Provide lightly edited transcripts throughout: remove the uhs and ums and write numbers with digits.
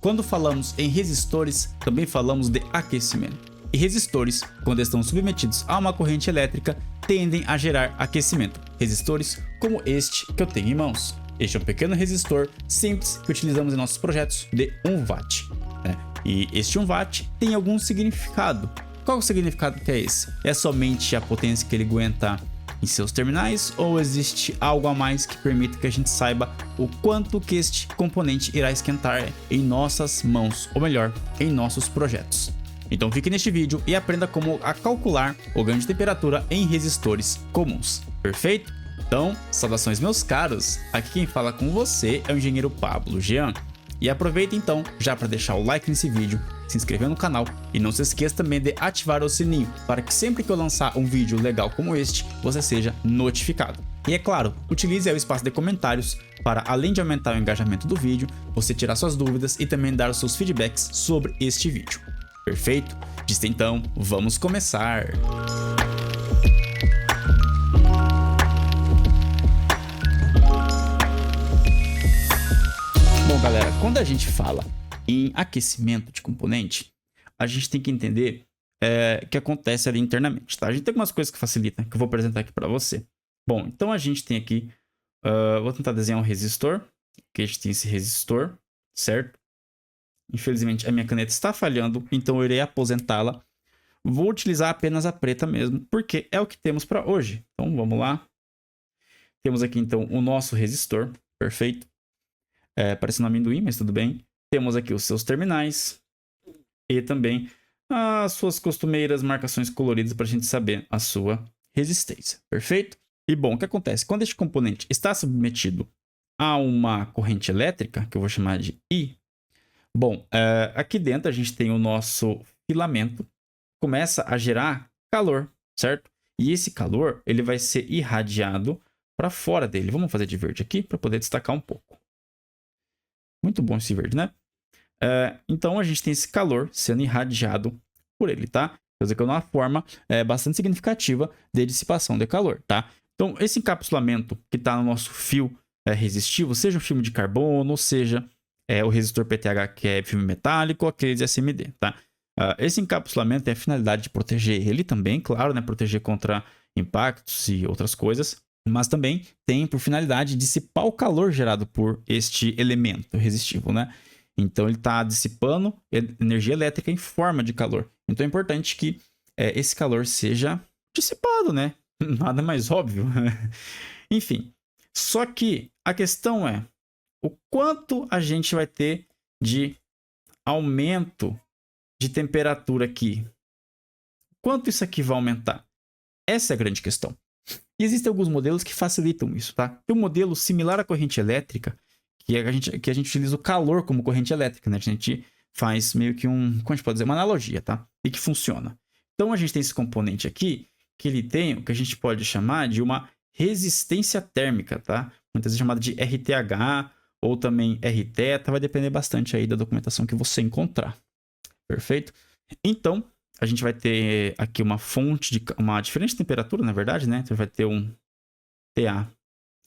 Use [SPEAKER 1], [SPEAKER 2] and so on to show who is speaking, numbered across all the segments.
[SPEAKER 1] Quando falamos em resistores, também falamos de aquecimento. E resistores, quando estão submetidos a uma corrente elétrica, tendem a gerar aquecimento. Resistores como este que eu tenho em mãos. Este é um pequeno resistor simples que utilizamos em nossos projetos de 1 watt. E este 1 watt tem algum significado. Qual o significado que é esse? É somente a potência que ele aguenta em seus terminais, ou existe algo a mais que permita que a gente saiba o quanto que este componente irá esquentar em nossas mãos, ou melhor, em nossos projetos? Então fique neste vídeo e aprenda como a calcular o ganho de temperatura em resistores comuns, perfeito? Então, saudações meus caros, aqui quem fala com você é o engenheiro Pablo Jean. E aproveita então já para deixar o like nesse vídeo, se inscrever no canal e não se esqueça também de ativar o sininho para que sempre que eu lançar um vídeo legal como este, você seja notificado. E é claro, utilize o espaço de comentários para, além de aumentar o engajamento do vídeo, você tirar suas dúvidas e também dar os seus feedbacks sobre este vídeo. Perfeito? Visto então, vamos começar! Bom galera, quando a gente fala em aquecimento de componente, a gente tem que entender o que acontece ali internamente, tá? A gente tem algumas coisas que facilitam, que eu vou apresentar aqui para você. Bom, então a gente tem aqui, vou tentar desenhar um resistor, que a gente tem esse resistor, certo? Infelizmente a minha caneta está falhando, então eu irei aposentá-la. Vou utilizar apenas a preta mesmo, porque é o que temos para hoje. Então vamos lá. Temos aqui então o nosso resistor, perfeito. Parece um amendoim, mas tudo bem. Temos aqui os seus terminais e também as suas costumeiras marcações coloridas para a gente saber a sua resistência, perfeito? E bom, o que acontece? Quando este componente está submetido a uma corrente elétrica, que eu vou chamar de I, bom, aqui dentro a gente tem o nosso filamento, começa a gerar calor, certo? E esse calor ele vai ser irradiado para fora dele. Vamos fazer de verde aqui para poder destacar um pouco. Muito bom esse verde, né? Então a gente tem esse calor sendo irradiado por ele, tá? Quer dizer que é uma forma bastante significativa de dissipação de calor, tá? Então esse encapsulamento que está no nosso fio resistivo, seja um filme de carbono, seja o resistor PTH que é filme metálico, aqueles SMD, tá? Esse encapsulamento tem a finalidade de proteger ele também, claro, né? Proteger contra impactos e outras coisas. Mas também tem por finalidade dissipar o calor gerado por este elemento resistivo, né? Então ele está dissipando energia elétrica em forma de calor. Então é importante que esse calor seja dissipado, né? Nada mais óbvio. Enfim, só que a questão é o quanto a gente vai ter de aumento de temperatura aqui. Quanto isso aqui vai aumentar? Essa é a grande questão. E existem alguns modelos que facilitam isso, tá? Tem um modelo similar à corrente elétrica, que a gente utiliza o calor como corrente elétrica, né? A gente faz meio que como a gente pode dizer, uma analogia, tá? E que funciona. Então a gente tem esse componente aqui, que ele tem o que a gente pode chamar de uma resistência térmica, tá? Muitas vezes chamada de RTH ou também RTeta, vai depender bastante aí da documentação que você encontrar. Perfeito? Então, a gente vai ter aqui uma fonte de uma diferente temperatura, na verdade, né? Então vai ter um TA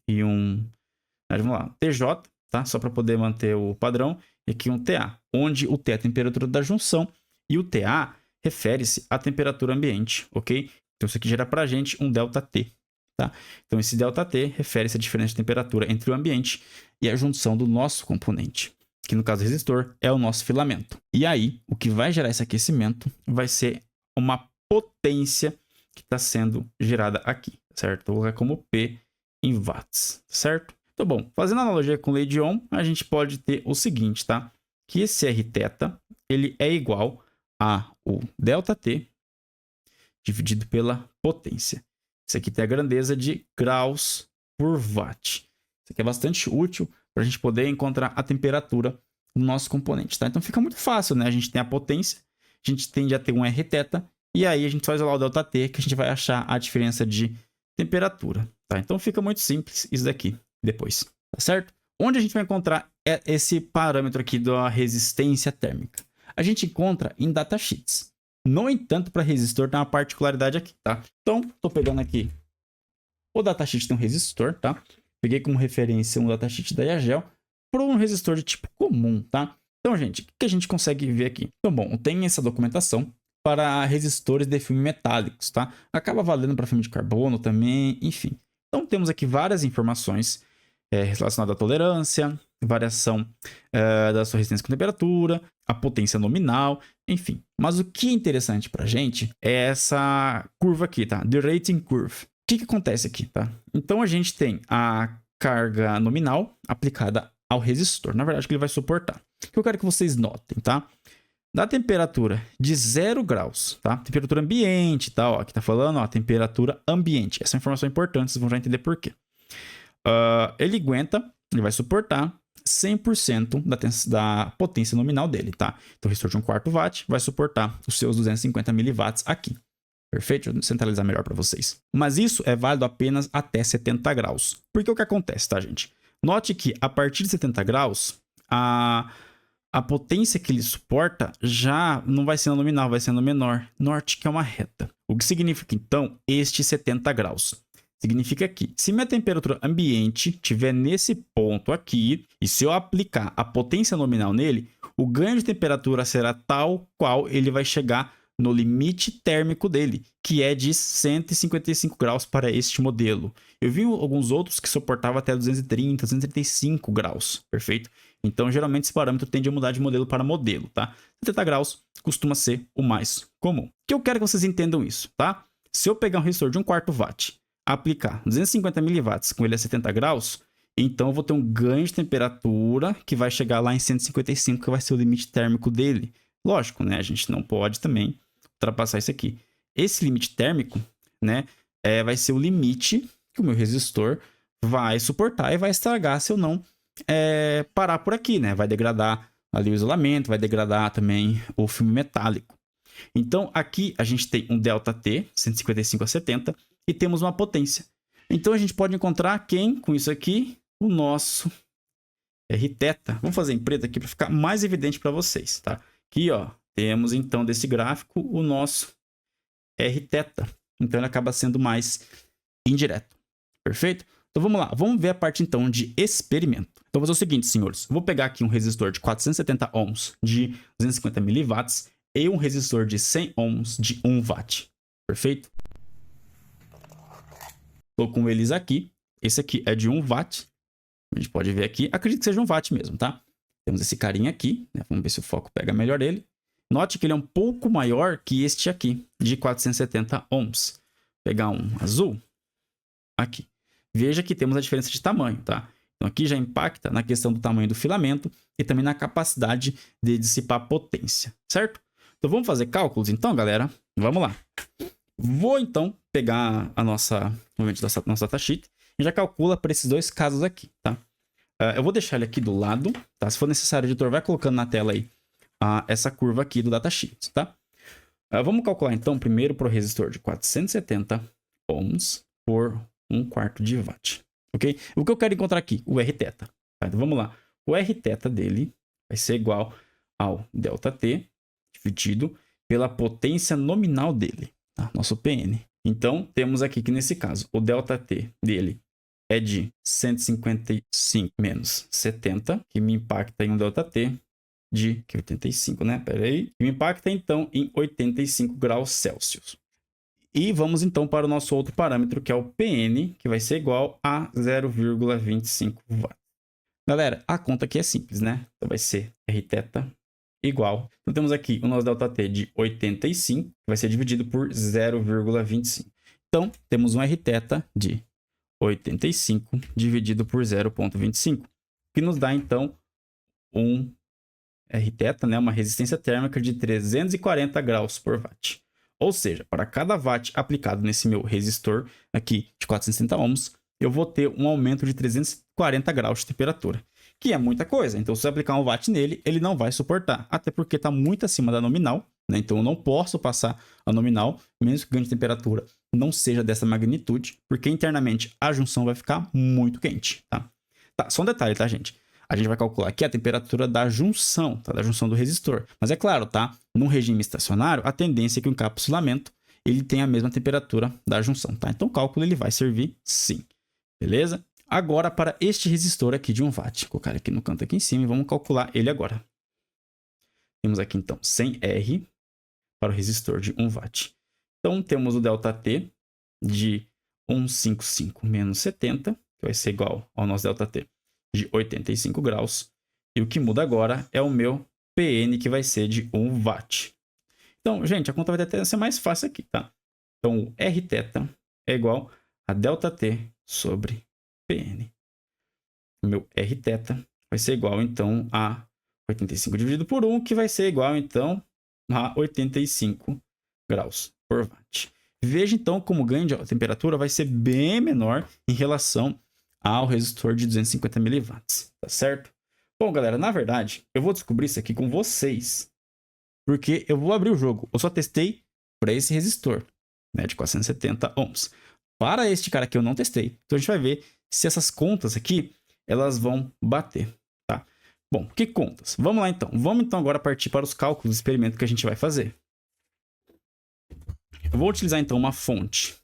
[SPEAKER 1] e vamos lá, TJ, tá? Só para poder manter o padrão. E aqui um TA, onde o T é a temperatura da junção e o TA refere-se à temperatura ambiente, ok? Então isso aqui gera para a gente um ΔT, tá? Então esse ΔT refere-se à diferença de temperatura entre o ambiente e a junção do nosso componente, que no caso resistor é o nosso filamento. E aí, o que vai gerar esse aquecimento vai ser uma potência que está sendo gerada aqui, certo? Vou colocar como P em watts, certo? Então, bom, fazendo analogia com lei de Ohm, a gente pode ter o seguinte, tá? Que esse Rθ, ele é igual a o ΔT dividido pela potência. Isso aqui tem a grandeza de graus por watt. Isso aqui é bastante útil para a gente poder encontrar a temperatura no nosso componente, tá? Então fica muito fácil, né? A gente tem a potência, a gente tende a ter um Rθ, e aí a gente faz lá o ΔT, que a gente vai achar a diferença de temperatura, tá? Então fica muito simples isso daqui depois, tá certo? Onde a gente vai encontrar esse parâmetro aqui da resistência térmica? A gente encontra em datasheets. No entanto, para resistor tem uma particularidade aqui, tá? Então, estou pegando aqui o datasheet tem um resistor, tá? Peguei como referência um datasheet da Yagel para um resistor de tipo comum, tá? Então, gente, o que a gente consegue ver aqui? Então, bom, tem essa documentação para resistores de filme metálicos, tá? Acaba valendo para filme de carbono também, enfim. Então, temos aqui várias informações relacionadas à tolerância, variação da sua resistência com temperatura, a potência nominal, enfim. Mas o que é interessante para a gente é essa curva aqui, tá? The rating curve. O que acontece aqui, tá? Então, a gente tem a carga nominal aplicada ao resistor, na verdade, que ele vai suportar. O que eu quero que vocês notem, tá? Da temperatura de 0 graus, tá? Temperatura ambiente, tá? Ó, aqui tá falando, ó, temperatura ambiente. Essa é uma informação importante, vocês vão já entender por quê. Ele vai suportar 100% da potência nominal dele, tá? Então, o resistor de 1/4 watt vai suportar os seus 250 miliwatts aqui. Perfeito? Deixa eu centralizar melhor para vocês. Mas isso é válido apenas até 70 graus. Porque o que acontece, tá, gente? Note que a partir de 70 graus, a potência que ele suporta já não vai sendo nominal, vai sendo menor. Norte que é uma reta. O que significa, então, este 70 graus? Significa que, se minha temperatura ambiente estiver nesse ponto aqui, e se eu aplicar a potência nominal nele, o ganho de temperatura será tal qual ele vai chegar no limite térmico dele, que é de 155 graus para este modelo. Eu vi alguns outros que suportavam até 230, 235 graus, perfeito? Então, geralmente, esse parâmetro tende a mudar de modelo para modelo, tá? 70 graus costuma ser o mais comum. O que eu quero que vocês entendam isso, tá? Se eu pegar um resistor de 1/4 watt, aplicar 250 miliwatts com ele a 70 graus, então eu vou ter um ganho de temperatura que vai chegar lá em 155, que vai ser o limite térmico dele. Lógico, né? A gente não pode também ultrapassar isso aqui. Esse limite térmico, né, vai ser o limite que o meu resistor vai suportar e vai estragar se eu não parar por aqui, né? Vai degradar ali o isolamento, vai degradar também o filme metálico. Então, aqui a gente tem um ΔT, 155 a 70, e temos uma potência. Então, a gente pode encontrar quem com isso aqui? O nosso Rθ. Vamos fazer em preto aqui para ficar mais evidente para vocês, tá? Aqui, ó, temos então desse gráfico o nosso Rθ. Então, ele acaba sendo mais indireto. Perfeito? Então, vamos lá. Vamos ver a parte então de experimento. Então, vou fazer o seguinte, senhores. Eu vou pegar aqui um resistor de 470 ohms de 250 miliwatts e um resistor de 100 ohms de 1 watt. Perfeito? Estou com eles aqui. Esse aqui é de 1 watt. A gente pode ver aqui. Acredito que seja 1 watt mesmo, tá? Temos esse carinha aqui, né? Vamos ver se o foco pega melhor ele. Note que ele é um pouco maior que este aqui, de 470 ohms. Vou pegar um azul. Aqui. Veja que temos a diferença de tamanho, tá? Então, aqui já impacta na questão do tamanho do filamento e também na capacidade de dissipar potência, certo? Então, vamos fazer cálculos então, galera? Vamos lá. Vou, então, pegar a nossa datasheet e já calcula para esses dois casos aqui, tá? Eu vou deixar ele aqui do lado, tá? Se for necessário, editor, vai colocando na tela aí essa curva aqui do datasheet, tá? Vamos calcular, então, primeiro para o resistor de 470 ohms por 1/4 de watt, ok? O que eu quero encontrar aqui? O Rθ. Tá? Então, vamos lá. O Rθ dele vai ser igual ao ΔT dividido pela potência nominal dele, tá? Nosso PN. Então, temos aqui que, nesse caso, o ΔT dele é de 155 menos 70, que me impacta em um ΔT de 85, né? Pera aí. Que me impacta, então, em 85 graus Celsius. E vamos, então, para o nosso outro parâmetro, que é o PN, que vai ser igual a 0,25 watts. Galera, a conta aqui é simples, né? Então, vai ser Rθ igual. Então, temos aqui o nosso ΔT de 85, que vai ser dividido por 0,25. Então, temos um Rθ de 85 dividido por 0,25, que nos dá, então, um Rθ, né? Uma resistência térmica de 340 graus por watt. Ou seja, para cada watt aplicado nesse meu resistor aqui de 460 ohms, eu vou ter um aumento de 340 graus de temperatura, que é muita coisa. Então, se eu aplicar um watt nele, ele não vai suportar, até porque está muito acima da nominal, né? Então, eu não posso passar a nominal, mesmo que o ganho de temperatura não seja dessa magnitude, porque internamente a junção vai ficar muito quente, tá? Tá, só um detalhe, tá, gente? A gente vai calcular aqui a temperatura da junção, tá? Da junção do resistor. Mas é claro, tá? Num regime estacionário, a tendência é que o encapsulamento ele tenha a mesma temperatura da junção, tá? Então o cálculo ele vai servir sim, beleza? Agora para este resistor aqui de 1 watt. Vou colocar aqui no canto aqui em cima e vamos calcular ele agora. Temos aqui, então, 100R para o resistor de 1 watt. Então, temos o ΔT de 155 menos 70, que vai ser igual ao nosso ΔT de 85 graus. E o que muda agora é o meu PN, que vai ser de 1 watt. Então, gente, a conta vai até ser mais fácil aqui, tá? Então, o Rθ é igual a ΔT sobre PN. O meu Rθ vai ser igual, então, a 85 dividido por 1, que vai ser igual, então, a 85 graus por watt. Veja, então, como o ganho de temperatura vai ser bem menor em relação ao resistor de 250 mW, tá certo? Bom, galera, na verdade, eu vou descobrir isso aqui com vocês, porque eu vou abrir o jogo. Eu só testei para esse resistor, né, de 470 ohms. Para este cara aqui eu não testei. Então a gente vai ver se essas contas aqui, elas vão bater, tá? Bom, que contas? Vamos lá então. Vamos então agora partir para os cálculos do experimento que a gente vai fazer. Eu vou utilizar então uma fonte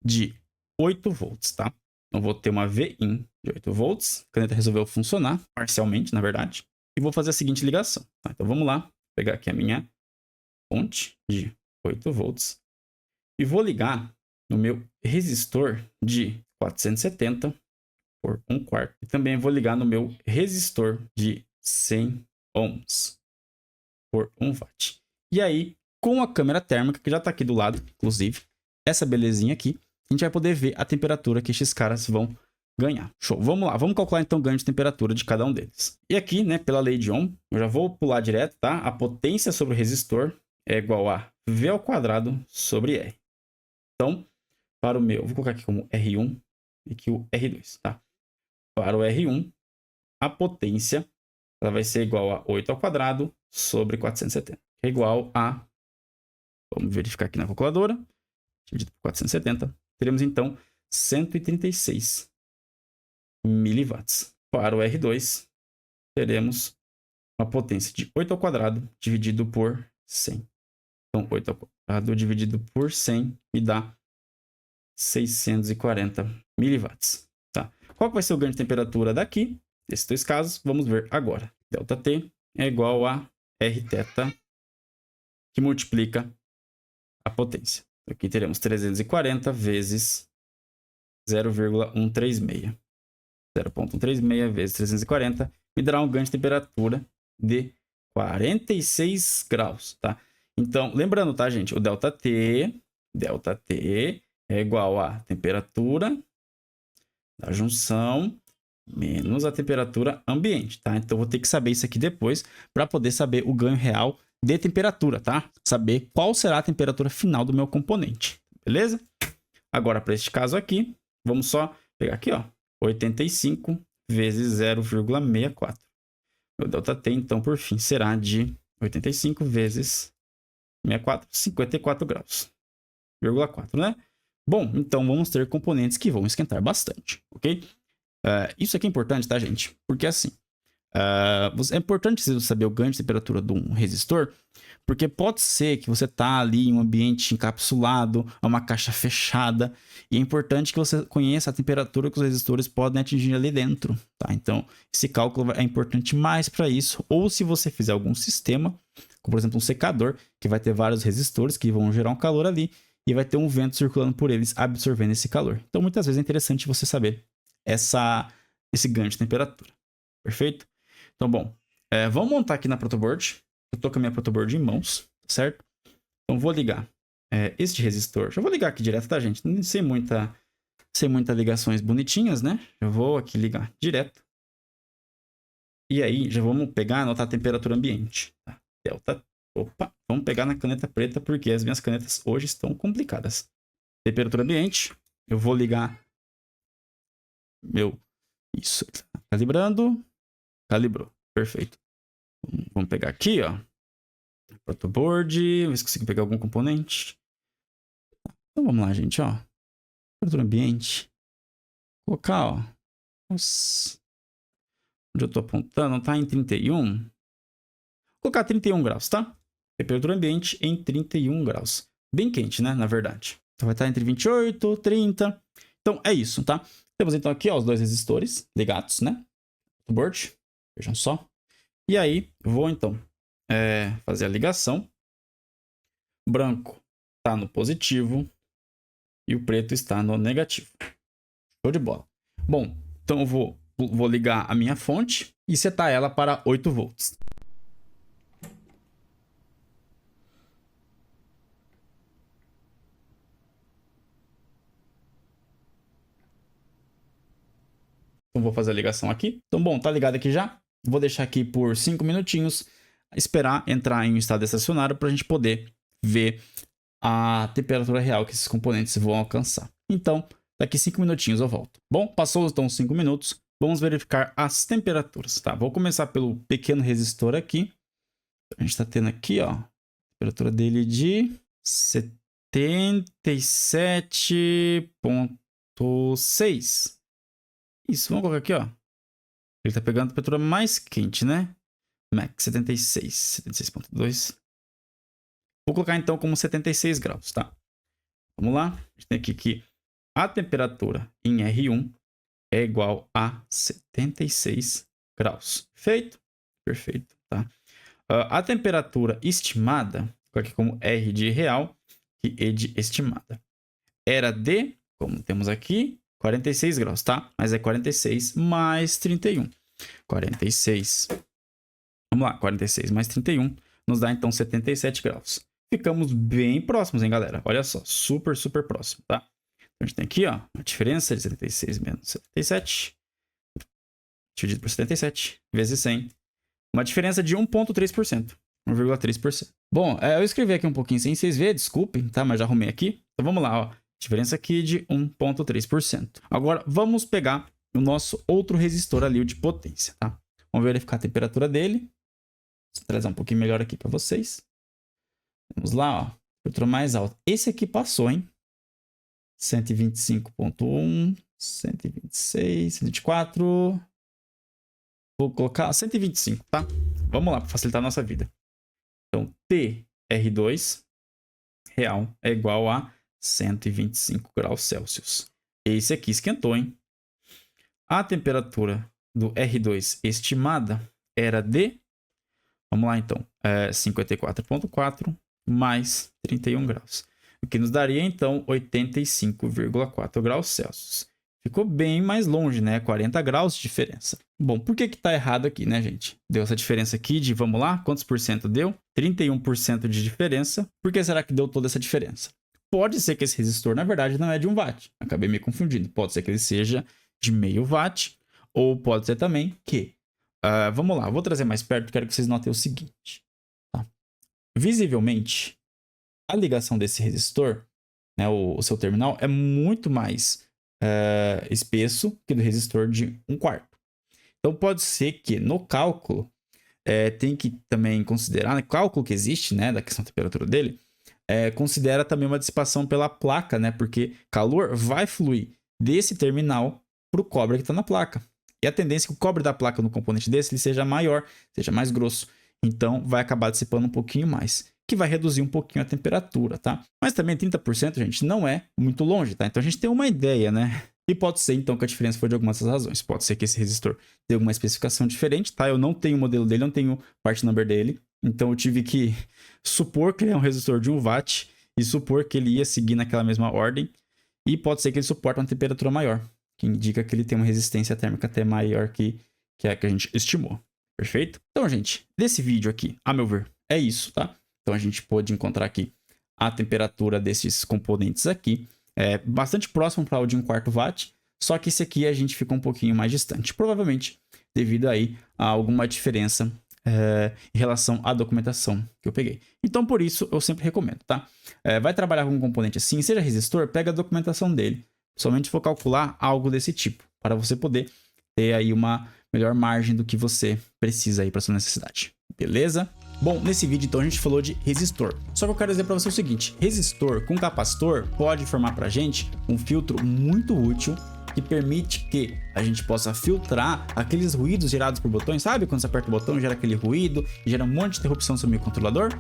[SPEAKER 1] de 8 volts, tá? Então vou ter uma VIN de 8 volts. A caneta resolveu funcionar, parcialmente, na verdade. E vou fazer a seguinte ligação, tá? Então vamos lá, pegar aqui a minha fonte de 8 volts. E vou ligar no meu resistor de 470 por 1/4. E também vou ligar no meu resistor de 100 ohms por 1 watt. E aí, com a câmera térmica, que já está aqui do lado, inclusive, essa belezinha aqui, a gente vai poder ver a temperatura que esses caras vão ganhar. Show, vamos lá, vamos calcular então o ganho de temperatura de cada um deles. E aqui, né, pela lei de Ohm, eu já vou pular direto, tá? A potência sobre o resistor é igual a V ao quadrado sobre R. Então, para o meu, vou colocar aqui como R1 e aqui o R2, tá? Para o R1, a potência ela vai ser igual a 8 ao quadrado sobre 470, que é igual a, vamos verificar aqui na calculadora, dividido por 470, teremos então 136 miliwatts. Para o R2, teremos uma potência de 8 ao quadrado dividido por 100. Então, 8 ao quadrado dividido por 100 me dá 640 miliwatts. Tá? Qual que vai ser o ganho de temperatura daqui? Nesses dois casos, vamos ver agora. ΔT é igual a Rθ, que multiplica a potência. Aqui teremos 340 vezes 0,136. 0,136 vezes 340 me dará um ganho de temperatura de 46 graus, tá? Então, lembrando, tá, gente? O ΔT é igual a temperatura da junção menos a temperatura ambiente, tá? Então, eu vou ter que saber isso aqui depois para poder saber o ganho real de temperatura, tá? Saber qual será a temperatura final do meu componente, beleza? Agora, para este caso aqui, vamos só pegar aqui, ó, 85 vezes 0,64. Meu ΔT, então, por fim, será de 85 vezes 64, 54 graus. 0,4, né? Bom, então vamos ter componentes que vão esquentar bastante, ok? Isso aqui é importante, tá, gente? Porque assim, é importante você saber o ganho de temperatura de um resistor, porque pode ser que você tá ali em um ambiente encapsulado, uma caixa fechada, e é importante que você conheça a temperatura que os resistores podem atingir ali dentro, tá? Então, esse cálculo é importante mais para isso, ou se você fizer algum sistema, como por exemplo um secador, que vai ter vários resistores que vão gerar um calor ali, e vai ter um vento circulando por eles, absorvendo esse calor. Então, muitas vezes é interessante você saber esse ganho de temperatura. Perfeito? Então, bom, vamos montar aqui na protoboard. Eu tô com a minha protoboard em mãos, certo? Então, vou ligar este resistor. Já vou ligar aqui direto, tá, gente? Sem muitas ligações bonitinhas, né? Eu vou aqui ligar direto. E aí, já vamos pegar e anotar a temperatura ambiente. Tá? Delta. Opa, vamos pegar na caneta preta, porque as minhas canetas hoje estão complicadas. Temperatura ambiente. Eu vou ligar isso, calibrando. Calibrou, perfeito. Vamos pegar aqui, ó. Protoboard, ver se consigo pegar algum componente. Então vamos lá, gente, ó. Temperatura ambiente. Colocar, ó. Nossa. Onde eu tô apontando, tá em 31. Vou colocar 31 graus, tá? Temperatura ambiente em 31 graus. Bem quente, né, na verdade. Então vai estar entre 28 e 30. Então é isso, tá? Temos então aqui, ó, os dois resistores ligados, né? Board. Vejam só. E aí, vou então fazer a ligação. Branco está no positivo e o preto está no negativo. Show de bola. Bom, então eu vou ligar a minha fonte e setar ela para 8 volts. Então vou fazer a ligação aqui. Então, bom, tá ligado aqui já. Vou deixar aqui por 5 minutinhos, esperar entrar em um estado estacionário para a gente poder ver a temperatura real que esses componentes vão alcançar. Então, daqui 5 minutinhos eu volto. Bom, passou então 5 minutos, vamos verificar as temperaturas, tá? Vou começar pelo pequeno resistor aqui. A gente está tendo aqui, ó, a temperatura dele de 77,6. Isso, vamos colocar aqui, ó. Ele tá pegando a temperatura mais quente, né? Max 76, 76,2. Vou colocar então como 76 graus, tá? Vamos lá. A gente tem aqui que a temperatura em R1 é igual a 76 graus. Feito? Perfeito, tá? A temperatura estimada, vou colocar aqui como R de real e E de estimada, era de, como temos aqui, 46 graus, tá? Mas é 46 mais 31. 46. Vamos lá, 46 mais 31 nos dá então 77 graus. Ficamos bem próximos, hein, galera? Olha só, super, super próximo, tá? Então, a gente tem aqui, ó, a diferença de 76 menos 77, dividido por 77, vezes 100. Uma diferença de 1,3%. 1,3%. Bom, eu escrevi aqui um pouquinho sem vocês verem, desculpem, tá? Mas já arrumei aqui. Então, vamos lá, ó. Diferença aqui de 1,3%. Agora, vamos pegar o nosso outro resistor ali, o de potência, tá? Vamos verificar a temperatura dele. Vou trazer um pouquinho melhor aqui para vocês. Vamos lá, ó. Temperatura mais alta. Esse aqui passou, hein? 125,1, 126, 124. Vou colocar 125, tá? Vamos lá, para facilitar a nossa vida. Então, TR2 real é igual a 125 graus Celsius. Esse aqui esquentou, hein? A temperatura do R2 estimada era de... Vamos lá, então. 54,4 mais 31 graus. O que nos daria, então, 85,4 graus Celsius. Ficou bem mais longe, né? 40 graus de diferença. Bom, por que tá errado aqui, né, gente? Deu essa diferença aqui de, vamos lá, quantos por cento deu? 31% de diferença. Por que será que deu toda essa diferença? Pode ser que esse resistor, na verdade, não é de 1 watt. Acabei me confundindo. Pode ser que ele seja de meio watt. Ou pode ser também que... vamos lá, vou trazer mais perto. Quero que vocês notem o seguinte. Tá? Visivelmente, a ligação desse resistor, né, o seu terminal, é muito mais espesso que do resistor de 1/4. Então, pode ser que no cálculo, tem que também considerar, no cálculo que existe, né, da questão da temperatura dele, considera também uma dissipação pela placa, né, porque calor vai fluir desse terminal para o cobre que está na placa. E a tendência é que o cobre da placa no componente desse ele seja maior, seja mais grosso. Então, vai acabar dissipando um pouquinho mais, que vai reduzir um pouquinho a temperatura, tá? Mas também 30%, gente, não é muito longe, tá? Então, a gente tem uma ideia, né? E pode ser, então, que a diferença foi de algumas dessas razões. Pode ser que esse resistor tenha alguma especificação diferente, tá? Eu não tenho o modelo dele, não tenho part number dele. Então, eu tive que supor que ele é um resistor de 1 watt e supor que ele ia seguir naquela mesma ordem. E pode ser que ele suporte uma temperatura maior, que indica que ele tem uma resistência térmica até maior que a que a gente estimou. Perfeito? Então, gente, desse vídeo aqui, a meu ver, é isso, tá? Então, a gente pôde encontrar aqui a temperatura desses componentes aqui. É bastante próximo para o de 1/4 watt, só que esse aqui a gente ficou um pouquinho mais distante. Provavelmente devido aí a alguma diferença em relação à documentação que eu peguei. Então, por isso, eu sempre recomendo, tá? Vai trabalhar com um componente assim, seja resistor, pega a documentação dele. Somente for calcular algo desse tipo, para você poder ter aí uma melhor margem do que você precisa aí para sua necessidade. Beleza? Bom, nesse vídeo então a gente falou de resistor. Só que eu quero dizer para você o seguinte, resistor com capacitor pode formar para a gente um filtro muito útil que permite que a gente possa filtrar aqueles ruídos gerados por botões. Sabe quando você aperta o botão, gera aquele ruído, gera um monte de interrupção no seu microcontrolador?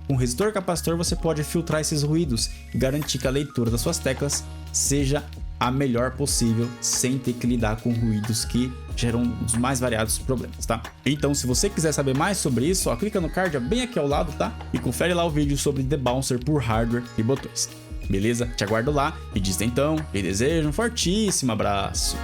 [SPEAKER 1] Com resistor capacitor você pode filtrar esses ruídos e garantir que a leitura das suas teclas seja a melhor possível, sem ter que lidar com ruídos que geram os mais variados problemas, tá? Então, se você quiser saber mais sobre isso, ó, clica no card bem aqui ao lado, tá? E confere lá o vídeo sobre debouncer por hardware e botões. Beleza? Te aguardo lá e diz então, e desejo um fortíssimo abraço.